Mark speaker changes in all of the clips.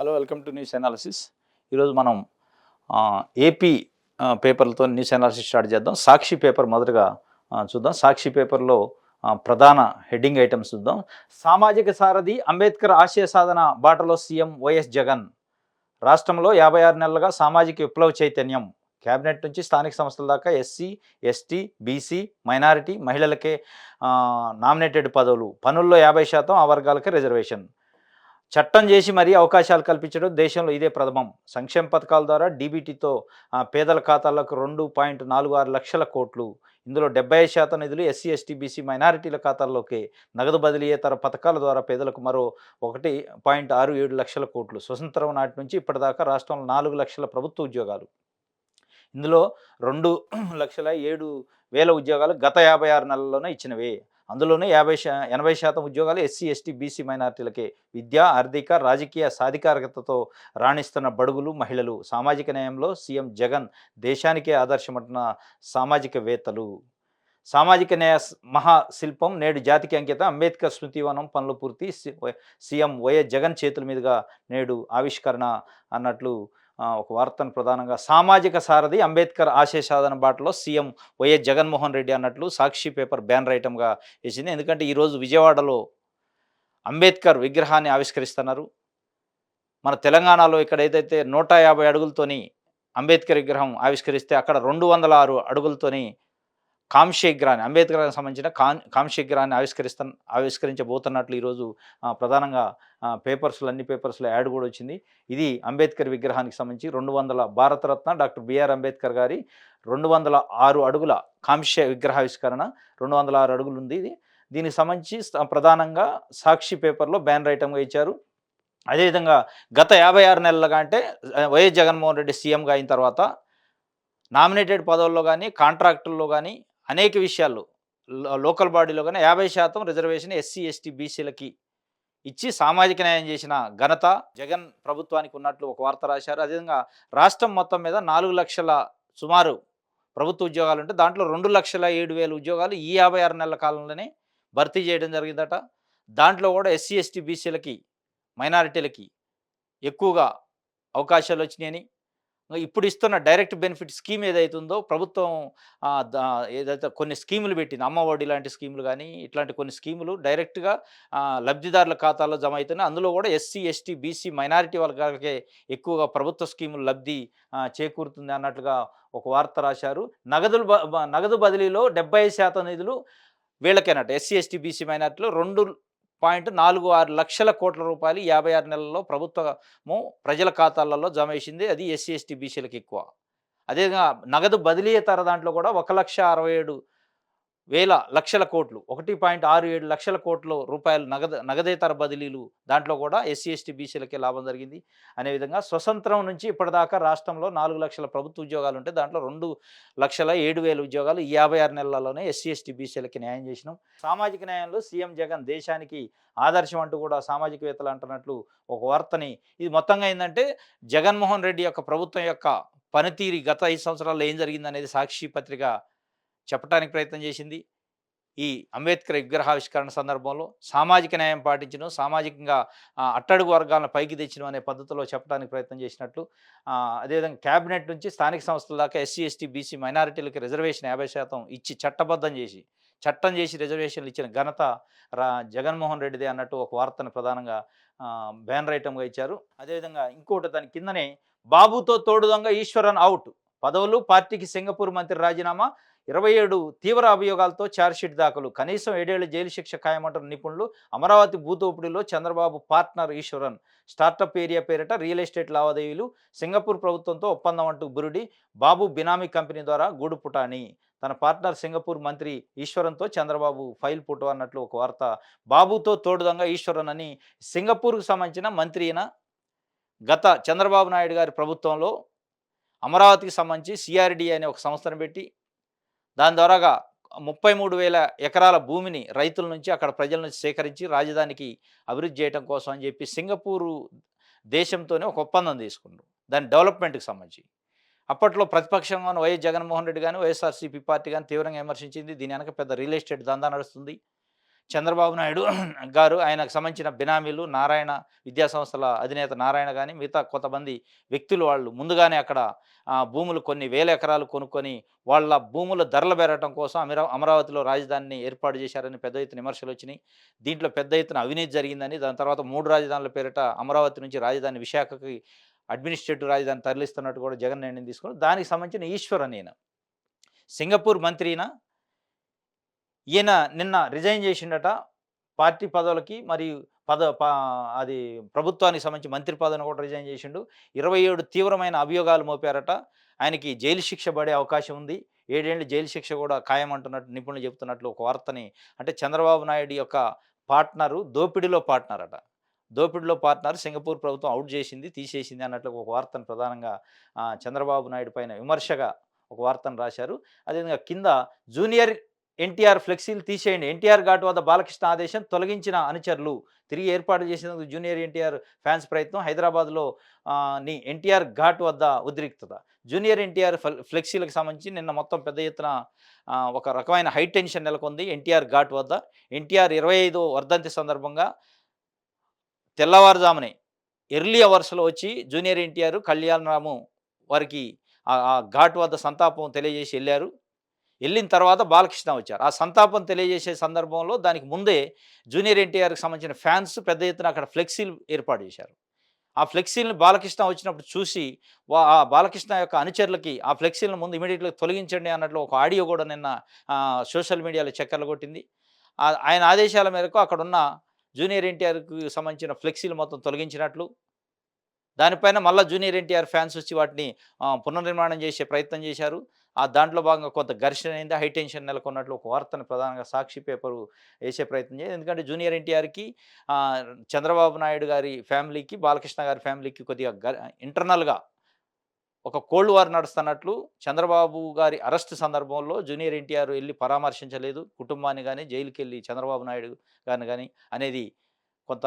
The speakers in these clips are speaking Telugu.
Speaker 1: Hello, welcome to news analysis. ఈరోజు మనం ఏపీ పేపర్లతో న్యూస్ అనాలిసిస్ స్టార్ట్ చేద్దాం. సాక్షి పేపర్ మొదటగా చూద్దాం. సాక్షి పేపర్లో ప్రధాన హెడ్డింగ్ ఐటమ్స్ చూద్దాం. సామాజిక సారథి అంబేద్కర్ ఆశయ సాధన బాటలో సీఎం వైఎస్ జగన్. రాష్ట్రంలో 56 నెలలుగా సామాజిక విప్లవ చైతన్యం. కేబినెట్ నుంచి స్థానిక సంస్థల దాకా ఎస్సీ, ఎస్టీ, బీసీ, మైనారిటీ, మహిళలకే నామినేటెడ్ పదవులు. పనుల్లో 50% ఆ వర్గాలకే రిజర్వేషన్. చట్టం చేసి మరీ అవకాశాలు కల్పించడం దేశంలో ఇదే ప్రథమం. సంక్షేమ పథకాల ద్వారా డీబీటీతో పేదల ఖాతాలకు 2.46 లక్షల కోట్లు. ఇందులో 75% నిధులు ఎస్సీ, ఎస్టీ, బీసీ, మైనారిటీల ఖాతాల్లోకి. నగదు బదిలీయేతర పథకాల ద్వారా పేదలకు మరో 1.67 లక్షల కోట్లు. స్వతంత్రం నాటి నుంచి ఇప్పటిదాకా రాష్ట్రంలో 4 లక్షల ప్రభుత్వ ఉద్యోగాలు. ఇందులో 2,07,000 ఉద్యోగాలు గత 56 నెలల్లోనే ఇచ్చినవే. అందులోనే 80% ఉద్యోగాలు ఎస్సీ, ఎస్టీ, బీసీ, మైనారిటీలకే. విద్య, ఆర్థిక, రాజకీయ సాధికారతతో రాణిస్తున్న బడుగులు, మహిళలు. సామాజిక న్యాయంలో సీఎం జగన్ దేశానికే ఆదర్శమంటున్న సామాజికవేత్తలు. సామాజిక న్యాయ మహాశిల్పం నేడు జాతికి అంకితం. అంబేద్కర్ స్మృతివనం పనులు పూర్తి. సీఎం వైఎస్ జగన్ చేతుల మీదుగా నేడు ఆవిష్కరణ అన్నట్లు ఒక వార్తను ప్రధానంగా సామాజిక సారథి అంబేద్కర్ ఆశయ సాధన బాటలో సీఎం వైఎస్ జగన్మోహన్ రెడ్డి అన్నట్లు సాక్షి పేపర్ బ్యానర్ ఐటమ్గా వేసింది. ఎందుకంటే ఈరోజు విజయవాడలో అంబేద్కర్ విగ్రహాన్ని ఆవిష్కరిస్తున్నారు. మన తెలంగాణలో ఇక్కడ ఏదైతే 150 అడుగులతోని అంబేద్కర్ విగ్రహం ఆవిష్కరిస్తే అక్కడ 206 అడుగులతోని కాంస్య విగ్రహాన్ని, అంబేద్కర్కి సంబంధించిన కాంస్య విగ్రహాన్ని ఆవిష్కరించబోతున్నట్లు ఈరోజు ప్రధానంగా అన్ని పేపర్స్లో యాడ్ కూడా వచ్చింది. ఇది అంబేద్కర్ విగ్రహానికి సంబంధించి 200 భారతరత్న డాక్టర్ బిఆర్ అంబేద్కర్ గారి 206 అడుగుల కాంస్య విగ్రహావిష్కరణ. 206 అడుగులు ఉంది ఇది. దీనికి సంబంధించి ప్రధానంగా సాక్షి పేపర్లో బ్యానర్ ఐటమ్గా ఇచ్చారు. అదేవిధంగా గత 56 నెలలుగా అంటే వైఎస్ జగన్మోహన్ రెడ్డి సీఎంగా అయిన తర్వాత నామినేటెడ్ పదవుల్లో కానీ, కాంట్రాక్టుల్లో కానీ అనేక విషయాల్లో లోకల్ బాడీలో కానీ 50% రిజర్వేషన్ ఎస్సీ, ఎస్టీ, బీసీలకి ఇచ్చి సామాజిక న్యాయం చేసిన ఘనత జగన్ ప్రభుత్వానికి ఉన్నట్లు ఒక వార్త రాశారు. అదేవిధంగా రాష్ట్రం మొత్తం మీద 4 లక్షల సుమారు ప్రభుత్వ ఉద్యోగాలు ఉంటే దాంట్లో 2,07,000 ఉద్యోగాలు ఈ 56 నెలల కాలంలోనే భర్తీ చేయడం జరిగిందట. దాంట్లో కూడా ఎస్సీ, ఎస్టీ, బీసీలకి, మైనారిటీలకి ఎక్కువగా అవకాశాలు వచ్చినాయని, ఇప్పుడు ఇస్తున్న డైరెక్ట్ బెనిఫిట్ స్కీమ్ ఏదైతే ఉందో ప్రభుత్వం ఏదైతే కొన్ని స్కీములు పెట్టింది, అమ్మ ఒడి లాంటి స్కీములు కానీ ఇట్లాంటి కొన్ని స్కీములు డైరెక్ట్గా లబ్ధిదారుల ఖాతాలో జమ అవుతున్నాయి. అందులో కూడా ఎస్సీ, ఎస్టీ, బీసీ, మైనారిటీ వర్గాలకే ఎక్కువగా ప్రభుత్వ స్కీములు లబ్ధి చేకూరుతుంది అన్నట్లుగా ఒక వార్త రాశారు. నగదు బదిలీలో 75% నిధులు వీళ్ళకేనట. ఎస్సీ, ఎస్టీ, బీసీ, మైనారిటీలో 2.46 లక్షల కోట్ల రూపాయలు 56 నెలల్లో ప్రభుత్వము ప్రజల ఖాతాలలో జమ చేసింది. అది ఎస్సీ, ఎస్టీ, బీసీలకు ఎక్కువ. అదేవిధంగా నగదు బదిలీయేతర దాంట్లో కూడా 1,67,000 కోట్లు, 1.67 లక్షల కోట్ల రూపాయలు నగదేతర బదిలీలు. దాంట్లో కూడా ఎస్సీ, ఎస్టీ, బీసీలకే లాభం జరిగింది. అనే విధంగా స్వతంత్రం నుంచి ఇప్పటిదాకా రాష్ట్రంలో 4 లక్షల ప్రభుత్వ ఉద్యోగాలు ఉంటే దాంట్లో 2,07,000 ఉద్యోగాలు ఈ 56 నెలల్లోనే ఎస్సీ, ఎస్టీ, బీసీలకి న్యాయం చేసినాం. సామాజిక న్యాయంలో సీఎం జగన్ దేశానికి ఆదర్శం అంటూ కూడా సామాజికవేత్తలు అంటున్నట్లు ఒక వార్తని, ఇది మొత్తంగా ఏంటంటే జగన్మోహన్ రెడ్డి యొక్క ప్రభుత్వం యొక్క పనితీరు గత 5 సంవత్సరాల్లో ఏం జరిగిందనేది సాక్షి పత్రిక చెప్పడానికి ప్రయత్నం చేసింది. ఈ అంబేద్కర్ విగ్రహావిష్కరణ సందర్భంలో సామాజిక న్యాయం పాటించడం, సామాజికంగా అట్టడుగు వర్గాలను పైకి తెచ్చడం అనే పద్ధతిలో చెప్పడానికి ప్రయత్నం చేసినట్లు. అదేవిధంగా క్యాబినెట్ నుంచి స్థానిక సంస్థల దాకా ఎస్సీ, ఎస్టీ, బీసీ, మైనారిటీలకి రిజర్వేషన్ 50% ఇచ్చి చట్టం చేసి రిజర్వేషన్లు ఇచ్చిన ఘనత జగన్మోహన్ రెడ్డిదే అన్నట్టు ఒక వార్తను ప్రధానంగా బ్యానర్ ఐటమ్గా ఇచ్చారు. అదేవిధంగా ఇంకోటి దాని కిందనే బాబుతో తోడు దొంగ ఈశ్వరన్ అవుట్, పదవులు పార్టీకి సింగపూర్ మంత్రి రాజీనామా, 27 తీవ్ర అభియోగాలతో ఛార్జ్షీట్ దాఖలు, కనీసం 7 ఏళ్ల జైలు శిక్ష ఖాయమంటున్న నిపుణులు. అమరావతి భూతోపిడిలో Chandrababu partner Iswaran, startup area పేరిట రియల్ ఎస్టేట్ లావాదేవీలు, సింగపూర్ ప్రభుత్వంతో ఒప్పందం అంటూ బురుడి. బాబు బినామీ కంపెనీ ద్వారా గూడు పుటాని, తన పార్ట్నర్ సింగపూర్ మంత్రి ఈశ్వరన్తో చంద్రబాబు ఫైల్ పుట్టు అన్నట్లు ఒక వార్త. బాబుతో తోడుదంగా ఈశ్వరన్ అని సింగపూర్కు సంబంధించిన మంత్రి అయిన గత చంద్రబాబు నాయుడు గారి ప్రభుత్వంలో అమరావతికి సంబంధించి సిఆర్డి అనే ఒక సంస్థను పెట్టి దాని ద్వారాగా 33,000 ఎకరాల భూమిని రైతుల నుంచి, అక్కడ ప్రజల నుంచి సేకరించి రాజధానికి అభివృద్ధి చేయడం కోసం అని చెప్పి సింగపూరు దేశంతోనే ఒక ఒప్పందం తీసుకున్నారు దాని డెవలప్మెంట్కి సంబంధించి. అప్పట్లో ప్రతిపక్షంగా వైఎస్ జగన్మోహన్ రెడ్డి కానీ వైఎస్ఆర్సీపీ పార్టీ కానీ తీవ్రంగా విమర్శించింది. దీని వెనక పెద్ద రియల్ ఎస్టేట్ దందా నడుస్తుంది, చంద్రబాబు నాయుడు గారు, ఆయనకు సంబంధించిన బినామీలు నారాయణ విద్యా సంస్థల అధినేత నారాయణ గాని, మిగతా కొంతమంది వ్యక్తులు వాళ్ళు ముందుగానే అక్కడ భూములు కొన్ని వేల ఎకరాలు కొనుక్కొని, వాళ్ళ భూముల ధరలు పెరగటం కోసం అమరావతిలో రాజధానిని ఏర్పాటు చేశారని పెద్ద ఎత్తున విమర్శలొచ్చినియి. దీంట్లో పెద్ద ఎత్తున అవినీతి జరిగిందని, దాని తర్వాత 3 రాజధానుల పేరిట అమరావతి నుంచి రాజధాని విశాఖకి అడ్మినిస్ట్రేటివ్ రాజధాని తరలిస్తున్నట్టు కూడా జగన్ నిర్ణయం తీసుకున్నారు. దానికి సంబంధించిన ఈశ్వర్ అని ఈయన. సింగపూర్ మంత్రి ఈయన. ఈయన నిన్న రిజైన్ చేసిండట. పార్టీ పదవులకి మరియు పద ప అది ప్రభుత్వానికి సంబంధించి మంత్రి పదవిని కూడా రిజైన్ చేసిండు. 27 తీవ్రమైన అభియోగాలు మోపారట. ఆయనకి జైలు శిక్ష పడే అవకాశం ఉంది. 7 ఏళ్ల జైలు శిక్ష కూడా ఖాయమంటున్నట్టు నిపుణులు చెప్తున్నట్లు ఒక వార్తని, అంటే చంద్రబాబు నాయుడు యొక్క పార్ట్నరు దోపిడీలో పార్ట్నర్ అట. దోపిడీలో పార్ట్నర్ సింగపూర్ ప్రభుత్వం ఔట్ చేసింది, తీసేసింది అన్నట్లు ఒక వార్తను ప్రధానంగా చంద్రబాబు నాయుడు పైన విమర్శగా ఒక వార్తను రాశారు. అదేవిధంగా కింద జూనియర్ ఎన్టీఆర్ ఫ్లెక్సీలు తీసేయండి. ఎన్టీఆర్ ఘాట్ వద్ద బాలకృష్ణ ఆదేశం, తొలగించిన అనుచరులు. తిరిగి ఏర్పాటు చేసేందుకు జూనియర్ ఎన్టీఆర్ ఫ్యాన్స్ ప్రయత్నం. హైదరాబాద్లో ఎన్టీఆర్ ఘాట్ వద్ద ఉద్రిక్తత. జూనియర్ ఎన్టీఆర్ ఫ్లెక్సీలకు సంబంధించి నిన్న మొత్తం పెద్ద ఎత్తున ఒక రకమైన హై టెన్షన్ నెలకొంది ఎన్టీఆర్ ఘాట్ వద్ద. ఎన్టీఆర్ 25వ వర్ధంతి సందర్భంగా తెల్లవారుజామునే ఎర్లీ అవర్స్‌లో వచ్చి జూనియర్ ఎన్టీఆర్, కళ్యాణరాము వారికి ఆ ఘాట్ వద్ద సంతాపం తెలియజేసి ఎళ్లారు. ఎళ్ళిన తర్వాత బాలకృష్ణ వచ్చారు. ఆ సంతాపం తెలియజేసే సందర్భంలో దానికి ముందే జూనియర్ ఎన్టీఆర్‌కి సంబంధించిన ఫ్యాన్స్ పెద్ద ఎత్తున అక్కడ ఫ్లెక్సీలు ఏర్పాటు చేశారు. ఆ ఫ్లెక్సీలను బాలకృష్ణ వచ్చినప్పుడు చూసి ఆ బాలకృష్ణ యొక్క అనుచరులకి ఆ ఫ్లెక్సీలను ముందు ఇమ్మీడియేట్‌గా తొలగించండి అన్నట్లు ఒక ఆడియో కూడా నిన్న సోషల్ మీడియాలో చక్కర్లు కొట్టింది. ఆయన ఆదేశాల మేరకు అక్కడున్న జూనియర్ ఎన్టీఆర్‌కి సంబంధించిన ఫ్లెక్సీలు మొత్తం తొలగించినట్లు, దానిపైన మళ్ళా జూనియర్ ఎన్టీఆర్ ఫ్యాన్స్ వచ్చి వాటిని పునర్నిర్మాణం చేసే ప్రయత్నం చేశారు. దాంట్లో భాగంగా కొంత ఘర్షణ అయింది. హై టెన్షన్ నెలకొన్నట్లు ఒక వార్తను ప్రధానంగా సాక్షి పేపరు ఏసే ప్రయత్నం చేసింది. ఎందుకంటే జూనియర్ ఎన్టీఆర్‌కి చంద్రబాబు నాయుడు గారి ఫ్యామిలీకి, బాలకృష్ణ గారి ఫ్యామిలీకి కొద్దిగా ఇంటర్నల్‌గా ఒక కోల్డ్ వార్ నడుస్తున్నట్లు, చంద్రబాబు గారి అరెస్ట్ సందర్భంలో జూనియర్ ఎన్టీఆర్ ఎళ్లి పరామర్శించలేదు. కుటుంబాన్ని గాని, జైలుకెళ్ళి చంద్రబాబు నాయుడు గారిని గాని అనేది కొంత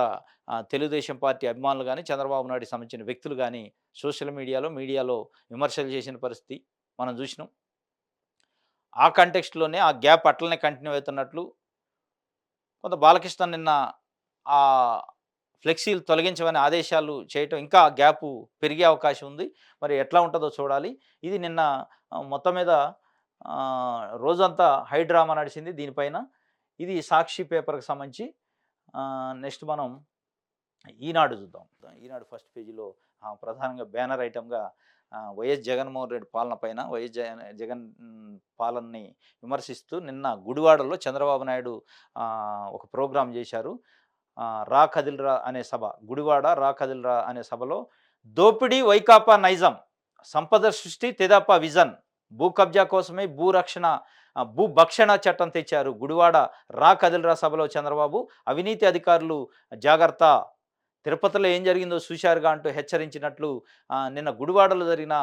Speaker 1: తెలుగుదేశం పార్టీ అభిమానులు గాని, చంద్రబాబు నాయుడుకి సంబంధించిన వ్యక్తులు గాని సోషల్ మీడియాలో విమర్శలు చేసిన పరిస్థితి మనం చూసినాం. ఆ కంటెక్స్ట్‌లోనే ఆ గ్యాప్ అట్లనే కంటిన్యూ అవుతున్నట్లు కొంత బాలకృష్ణ నిన్న ఆహ్, ఫ్లెక్సీలు తొలగించమని ఆదేశాలు చేయటం, ఇంకా గ్యాపు పెరిగే అవకాశం ఉంది. మరి ఎట్లా ఉంటదో చూడాలి. ఇది నిన్న మొత్తం మీద రోజంతా హై డ్రామా నడిచింది దీనిపైన. ఇది సాక్షి పేపర్‌కి సంబంధించి. నెక్స్ట్ మనం ఈనాడు చూద్దాం. ఈనాడు ఫస్ట్ పేజీలో ప్రధానంగా బ్యానర్ ఐటెమ్‌గా వైఎస్ జగన్మోహన్ రెడ్డి పాలన పైన, వైఎస్ జగన్ పాలనని విమర్శిస్తూ నిన్న గుడివాడలో చంద్రబాబు నాయుడు ఒక ప్రోగ్రామ్ చేశారు. రా కదిల్‌రా అనే సభ. గుడివాడ రా కదిల్‌రా అనే సభలో దోపిడీ వైకాపా నైజం, సంపద సృష్టి తెదేపా విజన్, భూ కబ్జా కోసమే భూభక్షణ చట్టం తెచ్చారు. గుడివాడ రా కదిల్‌రా సభలో చంద్రబాబు, అవినీతి అధికారులు జాగ్రత్త, తిరుపతిలో ఏం జరిగిందో చూశారుగా అంటూ హెచ్చరించినట్లు నిన్న గుడివాడలో జరిగిన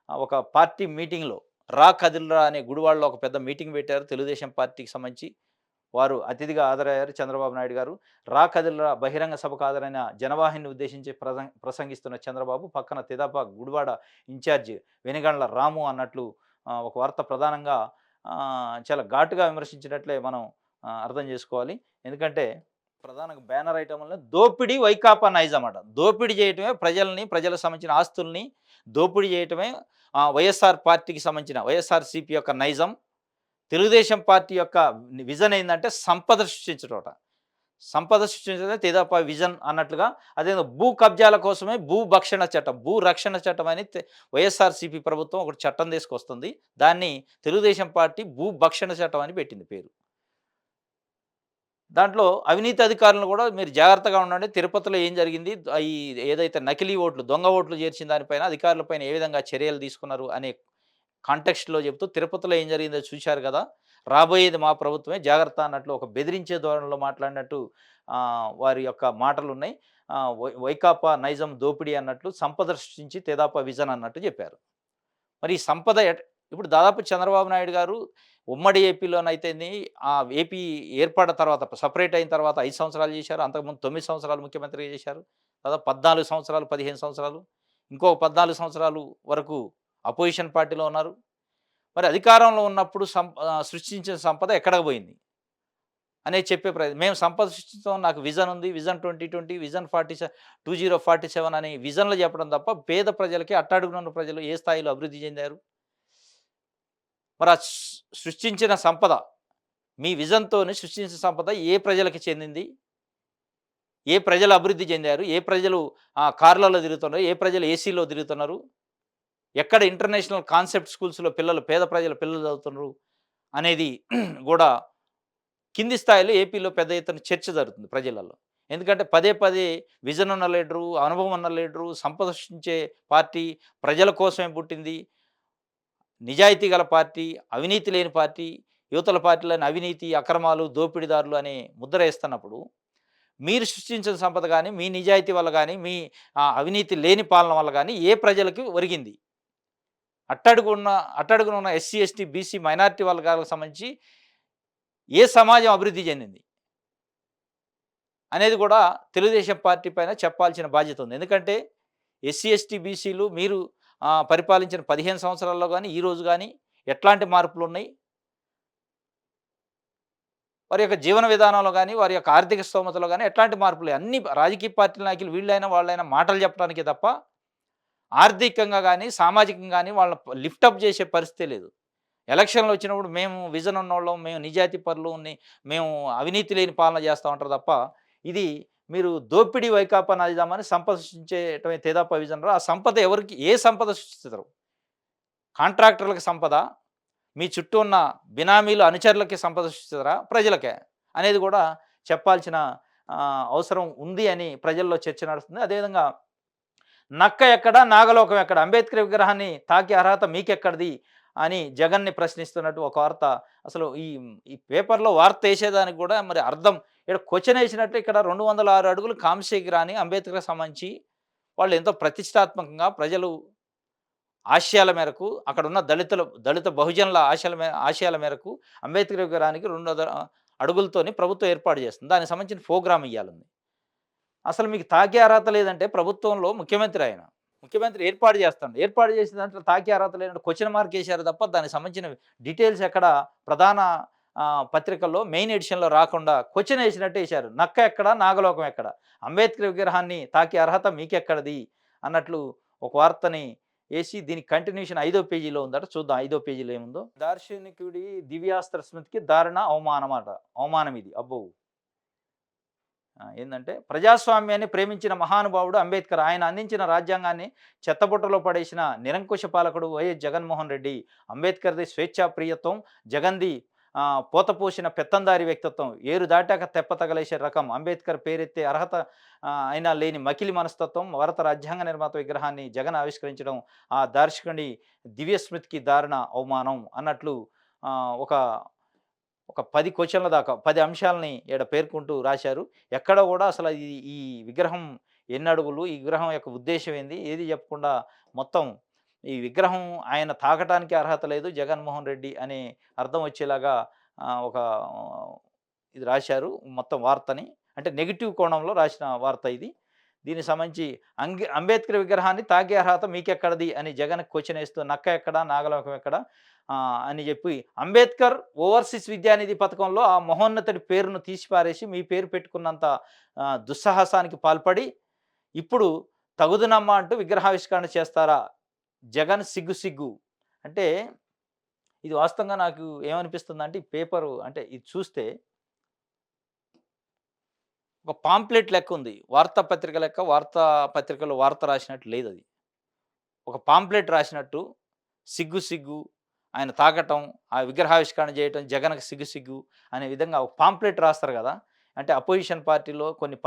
Speaker 1: ఒక పార్టీ మీటింగ్‌లో, రా కదిల్‌రా అనే గుడివాడలో ఒక పెద్ద మీటింగ్ పెట్టారు తెలుగుదేశం పార్టీకి సంబంధించి. వారు అతిథిగా హాజరయ్యారు చంద్రబాబు నాయుడు గారు. రా కదిల్‌రా బహిరంగ సభకు హాజరైన జనవాహిని ఉద్దేశించి ప్రసంగిస్తున్న చంద్రబాబు పక్కన తెదేపా గుడివాడ ఇన్ఛార్జ్ వెనిగండ్ల రాము అన్నట్లు ఒక వార్త ప్రధానంగా చాలా ఘాటుగా విమర్శించినట్లే మనం అర్థం చేసుకోవాలి. ఎందుకంటే ప్రధానంగా బ్యానర్ ఐటమ్‌లో దోపిడీ వైకాపా నైజం అట. దోపిడీ చేయటమే ప్రజల్ని, ప్రజలకు సంబంధించిన ఆస్తుల్ని దోపిడీ చేయటమే వైఎస్ఆర్ పార్టీకి సంబంధించిన వైఎస్ఆర్‌సీపీ యొక్క నైజం. తెలుగుదేశం పార్టీ యొక్క విజన్ ఏందంటే సంపద సృష్టించటమట. సంపద సృష్టించడమే తెదేపా విజన్ అన్నట్లుగా. అదేవిధంగా భూ కబ్జాల కోసమే భూభక్షణ చట్టం, భూ రక్షణ చట్టం అని వైఎస్ఆర్‌సీపీ ప్రభుత్వం ఒకటి చట్టం తీసుకొస్తుంది. దాన్ని తెలుగుదేశం పార్టీ భూభక్షణ చట్టం అని పెట్టింది పేరు. దాంట్లో అవినీతి అధికారులను కూడా మీరు జాగ్రత్తగా ఉండండి. తిరుపతిలో ఏం జరిగింది, ఈ ఏదైతే నకిలీ ఓట్లు, దొంగ ఓట్లు చేర్చిన దానిపైన అధికారులపైన ఏ విధంగా చర్యలు తీసుకున్నారు అనే కాంటెక్స్ట్‌లో చెప్తూ, తిరుపతిలో ఏం జరిగిందో చూశారు కదా, రాబోయేది మా ప్రభుత్వమే జాగ్రత్త అన్నట్లు ఒక బెదిరించే ధోరణిలో మాట్లాడినట్టు వారి యొక్క మాటలున్నాయి. వైకాపా నైజం దోపిడీ అన్నట్లు, సంపద సృష్టించి తెదేపా విజన్ అన్నట్టు చెప్పారు. మరి ఈ సంపద ఇప్పుడు దాదాపు చంద్రబాబు నాయుడు గారు ఉమ్మడి ఏపీలోనైతేని ఏపీ ఏర్పడిన తర్వాత, సెపరేట్ అయిన తర్వాత 5 సంవత్సరాలు చేశారు. అంతకుముందు 9 సంవత్సరాలు ముఖ్యమంత్రిగా చేశారు. దాదాపు 14 సంవత్సరాలు, 15 సంవత్సరాలు, ఇంకో 14 సంవత్సరాలు వరకు అపోజిషన్ పార్టీలో ఉన్నారు. మరి అధికారంలో ఉన్నప్పుడు సృష్టించిన సంపద ఎక్కడికి పోయింది? అనేది చెప్పే మేము సంపద సృష్టిస్తాం, నాకు విజన్ ఉంది. విజన్ 2020, విజన్ 2047 అని విజన్‌లు చెప్పడం తప్ప పేద ప్రజలకి, అట్టడుగునున్న ప్రజలు ఏ స్థాయిలో అభివృద్ధి చెందారు? మరి ఆ సృష్టించిన సంపద, మీ విజన్‌తోని సృష్టించిన సంపద ఏ ప్రజలకి చెందింది? ఏ ప్రజలు అభివృద్ధి చెందారు? ఏ ప్రజలు కార్‌లలో తిరుగుతున్నారు? ఏ ప్రజలు ఏసీలో తిరుగుతున్నారు? ఎక్కడ ఇంటర్నేషనల్ కాన్సెప్ట్ స్కూల్స్‌లో పేద ప్రజల పిల్లలు చదువుతున్నారు? అనేది గూడా కింది స్థాయిలో ఏపీలో పెద్ద ఎత్తున చర్చ జరుగుతుంది ప్రజలలో. ఎందుకంటే పదే పదే విజన్ ఉన్న లీడరు, అనుభవం ఉన్న లీడరు, సంపద సృష్టించే పార్టీ, ప్రజల కోసమే పుట్టింది, నిజాయితీ గల పార్టీ, అవినీతి లేని పార్టీ, యువతల పార్టీలని అవినీతి, అక్రమాలు, దోపిడీదారులు అనే ముద్ర ఏస్తున్నప్పుడు, మీరు సృష్టించిన సంపద గాని, మీ నిజాయితీ వల్ల గాని, మీ అవినీతి లేని పాలన వల్ల గాని ఏ ప్రజలకి ఒరిగింది? అట్టడుగున్న అట్టడుగున ఉన్న ఎస్సీ, ఎస్టీ, బీసీ, మైనారిటీ వర్గాలకు సంబంధించి ఏ సమాజం అభివృద్ధి చెందింది? అనేది కూడా తెలుగుదేశం పార్టీ పైన చెప్పాల్సిన బాధ్యత ఉంది. ఎందుకంటే ఎస్సీ, ఎస్టీ, బీసీలు మీరు పరిపాలించిన 15 సంవత్సరాల్లో గాని, ఈ రోజు గాని ఎట్లాంటి మార్పులున్నాయి? వారి యొక్క జీవన విధానంలో గాని, వారి యొక్క ఆర్థిక స్తోమతలో గాని ఎట్లాంటి మార్పులు అన్ని రాజకీయ పార్టీల నాయకులు వీళ్ళైనా, వాళ్ళైనా మాటలు చెప్పడానికే తప్ప, ఆర్థికంగా గాని, సామాజికంగా గాని వాళ్ళని లిఫ్ట్ అప్ చేసే పరిస్థితే లేదు. ఎలక్షన్‌లు వచ్చినప్పుడు మేము విజన్ ఉన్నోళ్ళం, మేము నిజాయితీ పరులని, మేము అవినీతి లేని పాలన చేస్తా ఉంటారు తప్ప, ఇది మీరు దోపిడీ వైకాపా నడిదామని సంపద సృష్టించేయటమే తెదేపా విజనరా? ఆ సంపద ఎవరికి ఏ సంపద సృష్టిస్తారు? కాంట్రాక్టర్‌లకి సంపద, మీ చుట్టూ ఉన్న బినామీలు, అనుచరులకి సంపద సృష్టిస్తారా? ప్రజలకే? అనేది కూడా చెప్పాల్సిన అవసరం ఉంది అని ప్రజల్లో చర్చ నడుస్తుంది. అదేవిధంగా నక్క ఎక్కడ? నాగలోకం ఎక్కడ? అంబేద్కర్ విగ్రహాన్ని తాకే అర్హత మీకెక్కడిది? అని జగన్‌ని ప్రశ్నిస్తున్నట్టు ఒక వార్త. అసలు ఈ పేపర్‌లో వార్త ఏసేదానికి గూడా మరి అర్థం ఈడ క్వెషన్ ఏసినట్టు ఇక్కడ 206 అడుగులు కాంస్య విగ్రహాన్ని అంబేద్కర్‌కి సంబంధించి వాళ్ళు ఎంతో ప్రతిష్టాత్మకంగా ప్రజలు ఆశయాల మేరకు, అక్కడున్న దళిత బహుజనుల ఆశయాల మేరకు అంబేద్కర్ విగ్రహానికి 200 అడుగులతోని ప్రభుత్వం ఏర్పాటు చేస్తుంది. దానికి సంబంధించిన ప్రోగ్రామ్ ఇయ్యాలుంది. అసలు మీకు తాకే అర్హత లేదంటే ప్రభుత్వంలో ముఖ్యమంత్రి ఆయన. ముఖ్యమంత్రి ఏర్పాటు చేస్తాడు. ఏర్పాటు చేసిన దాంట్లో తాకే అర్హత లేనట్టు క్వెషన్ మార్క్ ఏశారు తప్ప దానికి సంబంధించిన డీటెయిల్స్ ఎక్కడ ప్రధాన పత్రికల్లో మెయిన్ ఎడిషన్‌లో రాకుండా క్వెషన్ ఏసినట్టు ఏశారు. నక్క ఎక్కడ? నాగలోకం ఎక్కడ? అంబేద్కర్ విగ్రహాన్ని తాకే అర్హత మీకెక్కడిది? అన్నట్లు ఒక వార్తని ఏసి దీనికి కంటిన్యూషన్ 5వ పేజీలో ఉందట. చూద్దాం 5వ పేజీలో ఏముందో. దార్శనికుడి దివ్యాస్త్ర స్మృతికి దారుణ అవమానమట. అవమానం ఇది. అబ్బో! ఏందంటే ప్రజాస్వామ్యాన్ని ప్రేమించిన మహానుభావుడు అంబేద్కర్. ఆయన అందించిన రాజ్యాంగాన్ని చెత్తబుట్టలో పడేసిన నిరంకుశ పాలకుడు వైఎస్ జగన్మోహన్ రెడ్డి. అంబేద్కర్‌ది స్వేచ్ఛా ప్రియత్వం, జగన్‌ది పోతపోసిన పెత్తందారి వ్యక్తిత్వం. ఏరు దాటాక తెప్ప తగలేసే రకం. అంబేద్కర్ పేరెత్తే అర్హత అయినా లేని మకిలి మనస్తత్వం. భారత రాజ్యాంగ నిర్మాత విగ్రహాన్ని జగన్ ఆవిష్కరించడం ఆ దార్శకుని దివ్య స్మృతికి దారుణ అవమానం అన్నట్లు ఒక ఒక 10 క్వెషన్‌ల దాకా 10 అంశాలని ఈడ పేర్కొంటూ రాశారు. ఎక్కడ గూడా అసలు ఈ విగ్రహం ఎన్ని అడుగులు? ఈ విగ్రహం యొక్క ఉద్దేశ్యం ఏంది? ఏది చెప్పకుండా మొత్తం ఈ విగ్రహం ఆయన తాకటానికి అర్హత లేదు జగన్మోహన్ రెడ్డి అనే అర్థం వచ్చేలాగా ఒక ఇది రాశారు మొత్తం వార్తని. అంటే నెగెటివ్ కోణంలో రాసిన వార్త ఇది. దీనికి సంబంధించి అంబేద్కర్ విగ్రహాన్ని తాకే అర్హత మీకెక్కడిది అని జగన్‌కి క్వెషన్ ఏస్తూ నక్క ఎక్కడ? నాగలోకం ఎక్కడ? అని చెప్పి అంబేద్కర్ ఓవర్‌సీస్ విద్యానిధి పథకంలో ఆ మహోన్నతుడి పేరును తీసిపారేసి మీ పేరు పెట్టుకున్నంత దుస్సాహసానికి పాల్పడి ఇప్పుడు తగుదునమ్మా అంటూ విగ్రహావిష్కరణ చేస్తారా? జగన్ సిగ్గు సిగ్గు. అంటే ఇది వాస్తవంగా నాకు ఏమనిపిస్తుందంటే ఈ పేపరు అంటే ఇది చూస్తే ఒక పాంప్లెట్ లెక్కుంది. వార్తాపత్రిక లెక్క పత్రికలో వార్త రాసినట్టు లేదది. ఒక పాంప్లెట్ రాసినట్టు సిగ్గు సిగ్గు, ఆయన తాకటం, ఆ విగ్రహావిష్కరణ చేయటం, జగన్‌కి సిగ్గు సిగ్గు అనే విధంగా ఒక పాంప్లెట్ రాస్తారు గదా! అంటే అపోజిషన్ పార్టీలో కొన్ని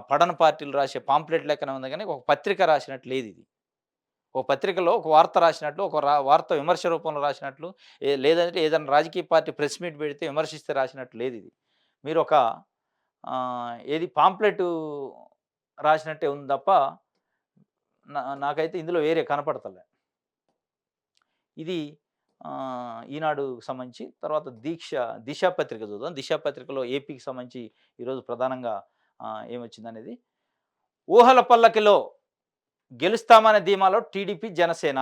Speaker 1: పడన పార్టీలు రాసే పాంప్లెట్ లెక్కనే ఉంది గానీ, ఒక పత్రిక రాసినట్టు లేదిది. ఒక పత్రికలో ఒక వార్త రాసినట్లు, ఒక వార్త విమర్శ రూపంలో రాసినట్లు, లేదంటే ఏదైనా రాజకీయ పార్టీ ప్రెస్ మీట్ పెడితే విమర్శిస్తే రాసినట్టు లేదిది. మీరొక ఏది పాంప్లెటు రాసినట్టే ఉంది తప్ప, నాకైతే ఇందులో వేరే కనపడతలే. ఇది ఈనాడుకి సంబంధించి. తర్వాత దిశ పత్రిక చూద్దాం. దిశ పత్రికలో ఏపీకి సంబంధించి ఈరోజు ప్రధానంగా ఏమొచ్చిందనేది. ఊహల పల్లకిలో గెలుస్తామనే ధీమాలో టీడీపీ, జనసేన.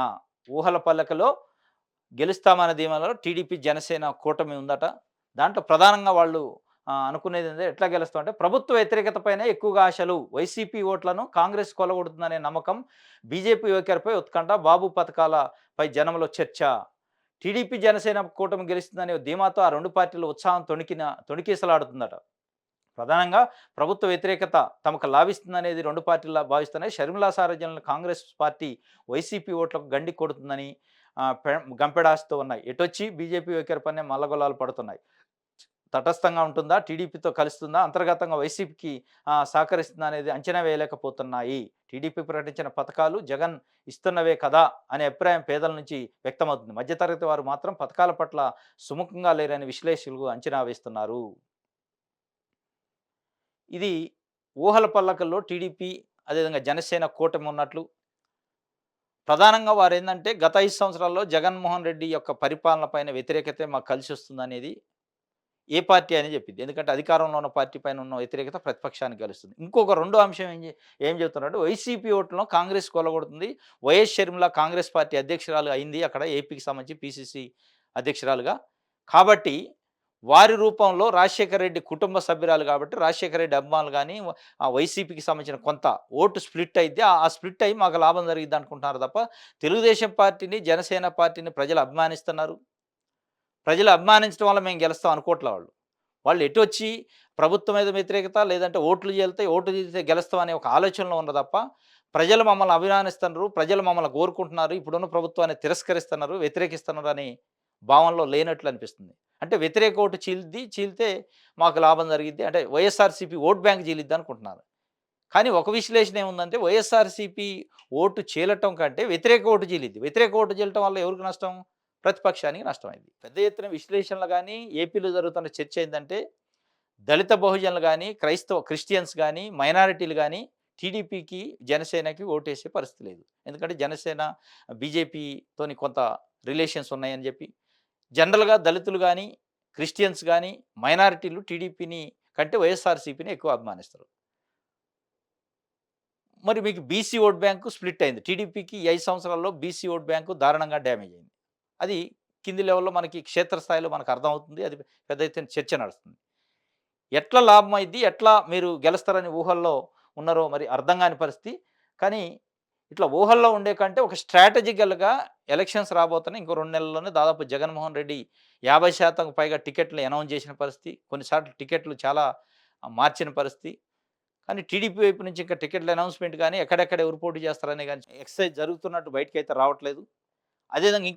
Speaker 1: ఊహల పల్లకిలో గెలుస్తామనే ధీమాలో టీడీపీ, జనసేన కూటమి ఉందట. దాంట్లో ప్రధానంగా వాళ్ళు అనుకునేది ఏందంటే ఎట్లా గెలుస్తాం అంటే ప్రభుత్వ వ్యతిరేకత పైనే ఎక్కువగా ఆశలు. వైసీపీ ఓట్లను కాంగ్రెస్ కొల్లగొడుతుందనే నమ్మకం. బీజేపీ వైఖరిపై ఉత్కంఠ. బాబు పథకాలపై జనంలో చర్చ. టీడీపీ, జనసేన కూటమి గెలుస్తుందనే ధీమాతో ఆ 2 పార్టీల ఉత్సాహం తొణికిసలాడుతుందట. ప్రధానంగా ప్రభుత్వ వ్యతిరేకత తమకు లాభిస్తుందనేది 2 పార్టీలా భావిస్తున్నాయి. షర్మిలా సారథ్యంలో కాంగ్రెస్ పార్టీ వైసీపీ ఓట్లకు గండి కొడుతుందని గంపెడాస్తో ఉన్నాయి. ఎటొచ్చి బీజేపీ వైఖరిపైనే మల్లగొల్లాలు పడుతున్నాయి. తటస్థంగా ఉంటుందా? టీడీపీతో కలుస్తుందా? అంతర్గతంగా వైసీపీకి సహకరిస్తుందా అనేది అంచనా వేయలేకపోతున్నాయి. టీడీపీ ప్రకటించిన పథకాలు జగన్ ఇస్తున్నవే కదా అనే అభిప్రాయం పేదల నుంచి వ్యక్తమవుతుంది. మధ్యతరగతి వారు మాత్రం పథకాల పట్ల సుముఖంగా లేరని విశ్లేషకులు అంచనా వేస్తున్నారు. ఇది ఊహల పల్లకల్లో టీడీపీ, అదేవిధంగా జనసేన కూటమి ఉన్నట్లు ప్రధానంగా వారేందంటే గత 5 సంవత్సరాల్లో జగన్మోహన్ రెడ్డి యొక్క పరిపాలన పైన వ్యతిరేకతే మాకు కలిసొస్తుందనేది ఏ పార్టీ అని చెప్పింది. ఎందుకంటే అధికారంలో ఉన్న పార్టీ పైన ఉన్న వ్యతిరేకత ప్రతిపక్షానికి కలుస్తుంది. ఇంకొక రెండో అంశం ఏం చెప్తున్నారంటే వైసీపీ ఓట్లను కాంగ్రెస్ కొల్లగొడుతుంది. వైఎస్ షర్మిల కాంగ్రెస్ పార్టీ అధ్యక్షురాలు అయింది అక్కడ ఏపీకి సంబంధించి పీసీసీ అధ్యక్షురాలుగా. కాబట్టి వారి రూపంలో రాజశేఖర రెడ్డి కుటుంబ సభ్యురాలు కాబట్టి రాజశేఖర రెడ్డి అభిమానులు గాని, ఆ వైసీపీకి సంబంధించిన కొంత ఓటు స్ప్లిట్ అయిద్ది. ఆ స్ప్లిట్ అయ్యి మాకు లాభం జరిగిద్ది అనుకుంటున్నారు తప్ప తెలుగుదేశం పార్టీని, జనసేన పార్టీని ప్రజలు అభిమానిస్తున్నారు. ప్రజలు అభిమానించడం వల్ల మేము గెలుస్తాం అనుకోవట్లే వాళ్ళు. వాళ్ళు ఎటొచ్చి ప్రభుత్వం మీద వ్యతిరేకత లేదంటే ఓట్లు చీలుతాయి, ఓట్లు చీలితే గెలుస్తాం అనే ఒక ఆలోచనలో ఉన్నారు తప్ప, ప్రజలు మమ్మల్ని అభిమానిస్తున్నారు, ప్రజలు మమ్మల్ని కోరుకుంటున్నారు, ఇప్పుడున్న ప్రభుత్వాన్ని తిరస్కరిస్తున్నారు, వ్యతిరేకిస్తున్నారు అనే భావనలో లేనట్లు అనిపిస్తుంది. అంటే వ్యతిరేక ఓటు చీలితే మాకు లాభం జరిగిద్ది. అంటే వైఎస్ఆర్‌సీపీ ఓట్ బ్యాంక్ చీలిద్ది అనుకుంటున్నారు. కానీ ఒక విశ్లేషణ ఏముందంటే వైఎస్ఆర్‌సీపీ ఓటు చీలటం కంటే వ్యతిరేక ఓటు చీలిద్ది. వ్యతిరేక ఓటు చీలటం వల్ల ఎవరికి నష్టం? ప్రతిపక్షానికి నష్టమైంది. పెద్ద ఎత్తున విశ్లేషణలు గానీ, ఏపీలో జరుగుతున్న చర్చ ఏందంటే, దళిత బహుజనులు గానీ, క్రిస్టియన్స్ గానీ, మైనారిటీలు గానీ టీడీపీకి, జనసేనకి ఓటేసే పరిస్థితి లేదు. ఎందుకంటే జనసేన, బీజేపీతోని కొంత రిలేషన్స్ ఉన్నాయని చెప్పి, జనరల్‌గా దళితులు గానీ, క్రిస్టియన్స్ గానీ, మైనారిటీలు టీడీపీని కంటే వైఎస్ఆర్‌సీపీని ఎక్కువ అభిమానిస్తారు. మరి మీకు బీసీ ఓట్ బ్యాంకు స్ప్లిట్ అయింది. టీడీపీకి ఈ 5 సంవత్సరాల్లో బీసీ ఓట్ బ్యాంకు దారుణంగా డ్యామేజ్ అయింది. అది కింది లెవెల్‌లో మనకి క్షేత్రస్థాయిలో మనకు అర్థమవుతుంది. అది పెద్ద ఎత్తున చర్చ నడుస్తుంది. ఎట్లా లాభం అయిద్ది? ఎట్లా మీరు గెలుస్తారని ఊహల్లో ఉన్నారో మరి అర్థం కాని పరిస్థితి. కానీ ఇట్లా ఊహల్లో ఉండే కంటే ఒక స్ట్రాటజికల్‌గా ఎలక్షన్స్ రాబోతున్నాయి. ఇంకో 2 నెలల్లోనే దాదాపు జగన్మోహన్ రెడ్డి 50% పైగా టికెట్లు అనౌన్స్ చేసిన పరిస్థితి. కొన్నిసార్లు టికెట్లు చాలా మార్చిన పరిస్థితి. కానీ టీడీపీ వైపు నుంచి ఇంకా టికెట్ల అనౌన్స్‌మెంట్ గాని, ఎక్కడెక్కడ ఎవరు పోటీ చేస్తారని గాని ఎక్సర్సైజ్ జరుగుతున్నట్టు బయటికైతే రావట్లేదు. అదేవిధంగా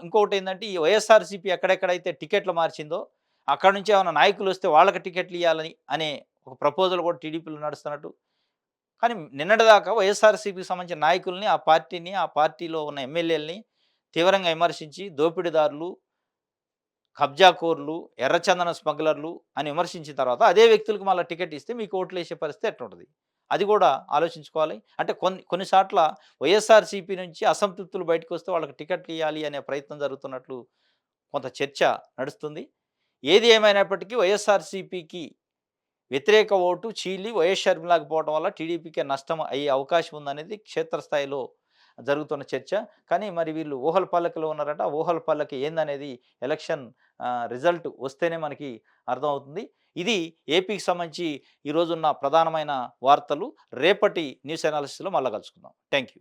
Speaker 1: ఇంకొకటేందంటే ఈ వైఎస్ఆర్‌సీపీ ఎక్కడెక్కడైతే టికెట్లు మార్చిందో, అక్కడి నుంచి ఏమైనా నాయకులొస్తే వాళ్ళకి టికెట్లు ఇయ్యాలని అనే ఒక ప్రపోజల్ కూడా టీడీపీలో నడుస్తున్నట్టు. కానీ నిన్నటిదాకా వైఎస్ఆర్‌సీపీకి సంబంధించిన నాయకుల్ని, ఆ పార్టీని, ఆ పార్టీలో ఉన్న ఎమ్మెల్యేలని తీవ్రంగా విమర్శించి దోపిడీదారులు, కబ్జాకోర్లు, ఎర్రచందన స్మగ్లర్లు అని విమర్శించిన తర్వాత అదే వ్యక్తులకు మళ్ళా టికెట్ ఇస్తే మీకు ఓట్లేసే పరిస్థితి ఎట్లుంటది? అది కూడా ఆలోచించుకోవాలి. అంటే కొన్ని సాట్ల వైఎస్ఆర్‌సీపీ నుంచి అసంతృప్తులు బయటకొస్తే వాళ్ళకి టికెట్లు ఇయ్యాలి అనే ప్రయత్నం జరుగుతున్నట్లు కొంత చర్చ నడుస్తుంది. ఏది ఏమైనప్పటికీ వైఎస్ఆర్‌సీపీకి వ్యతిరేక ఓటు చీలి వైఎస్ షర్మిలాకి పోవడం వల్ల టీడీపీకే నష్టం అయ్యే అవకాశం ఉందనేది క్షేత్రస్థాయిలో జరుగుతున్న చర్చ. కానీ మరి వీళ్ళు ఊహల పల్లకిలో ఉన్నారట. ఆ ఊహల పల్లకి ఏందనేది ఎలక్షన్ రిజల్ట్ వస్తేనే మనకి అర్థమవుతుంది. ఇది ఏపీకి సంబంధించి ఈరోజున్న ప్రధానమైన వార్తలు. రేపటి న్యూస్ అనాలిసిస్‌లో మళ్ళా కలుసుకుందాం. Thank you.